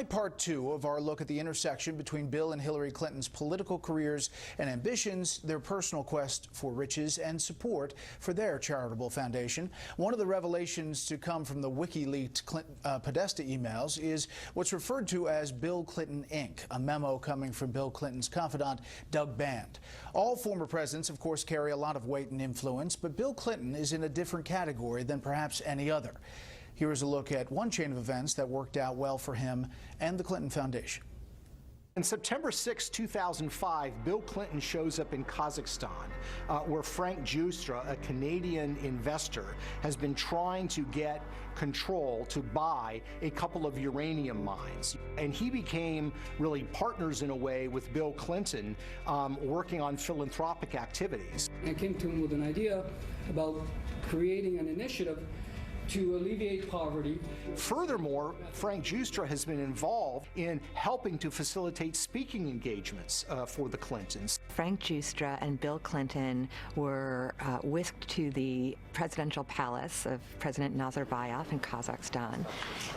Part two of our look at the intersection between Bill and Hillary Clinton's political careers and ambitions, their personal quest for riches and support for their charitable foundation. One of the revelations to come from the WikiLeaks Podesta emails is what's referred to as Bill Clinton Inc., a memo coming from Bill Clinton's confidant, Doug Band. All former presidents, of course, carry a lot of weight and influence, but Bill Clinton is in a different category than perhaps any other. Here is a look at one chain of events that worked out well for him and the Clinton Foundation. On September 6, 2005, Bill Clinton shows up in Kazakhstan, where Frank Giustra, a Canadian investor, has been trying to get control to buy a couple of uranium mines. And he became really partners in a way with Bill Clinton, working on philanthropic activities. I came to him with an idea about creating an initiative to alleviate poverty. Furthermore, Frank Giustra has been involved in helping to facilitate speaking engagements for the Clintons. Frank Giustra and Bill Clinton were whisked to the presidential palace of President Nazarbayev in Kazakhstan.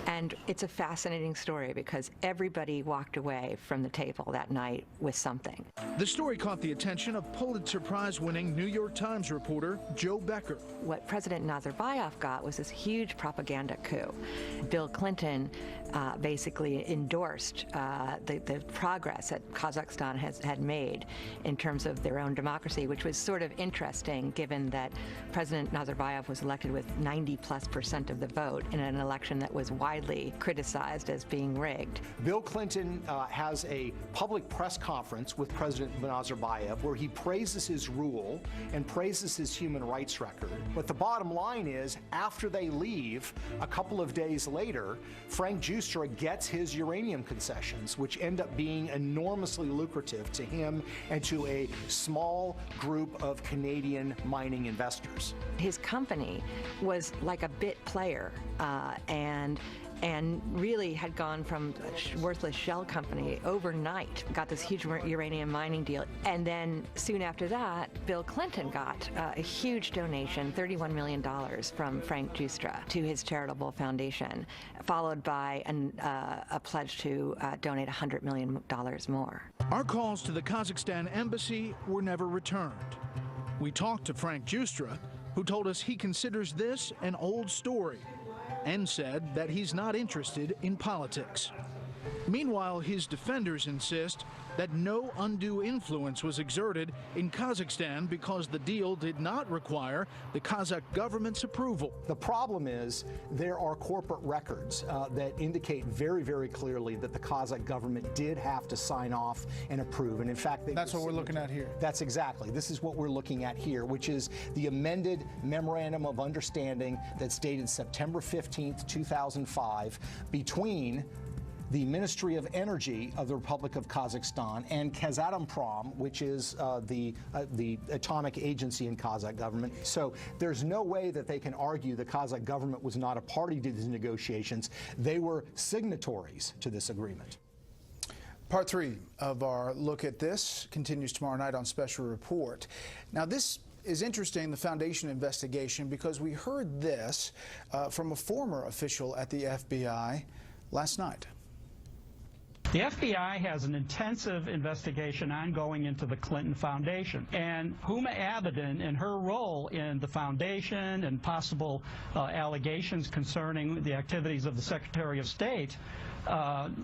And it's a fascinating story because everybody walked away from the table that night with something. The story caught the attention of Pulitzer Prize-winning New York Times reporter Joe Becker. What President Nazarbayev got was this huge propaganda coup. Bill Clinton basically endorsed the progress that Kazakhstan had made in terms of their own democracy, which was sort of interesting given that President Nazarbayev was elected with 90+% of the vote in an election that was widely criticized as being rigged. Bill Clinton has a public press conference with President Nazarbayev where he praises his rule and praises his human rights record. But the bottom line is, after they leave, a couple of days later, Frank Giustra gets his uranium concessions, which end up being enormously lucrative to him and to a small group of Canadian mining investors. His company was like a bit player and really had gone from a worthless shell company overnight, got this huge uranium mining deal. And then soon after that, Bill Clinton got a huge donation, $31 million from Frank Giustra to his charitable foundation, followed by a pledge to donate $100 million more. Our calls to the Kazakhstan embassy were never returned. We talked to Frank Giustra, who told us he considers this an old story, and said that he's not interested in politics. Meanwhile, his defenders insist that no undue influence was exerted in Kazakhstan because the deal did not require the Kazakh government's approval. The problem is there are corporate records that indicate very, very clearly that the Kazakh government did have to sign off and approve. And in fact, that's what we're looking at here. That's exactly. This is what we're looking at here, which is the amended Memorandum of Understanding that's dated September 15th, 2005, between the Ministry of Energy of the Republic of Kazakhstan and Kazatomprom, which is the atomic agency in Kazakh government. So there's no way that they can argue the Kazakh government was not a party to these negotiations. They were signatories to this agreement. Part three of our look at this continues tomorrow night on Special Report. Now, this is interesting, the Foundation investigation, because we heard this from a former official at the FBI last night. The FBI has an intensive investigation ongoing into the Clinton Foundation, and Huma Abedin, in her role in the foundation and possible allegations concerning the activities of the Secretary of State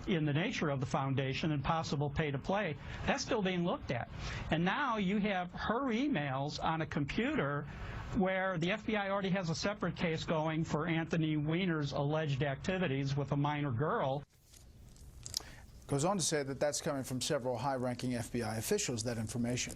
in the nature of the foundation and possible pay-to-play, that's still being looked at. And now you have her emails on a computer where the FBI already has a separate case going for Anthony Weiner's alleged activities with a minor girl. Goes on to say that that's coming from several high-ranking FBI officials, that information.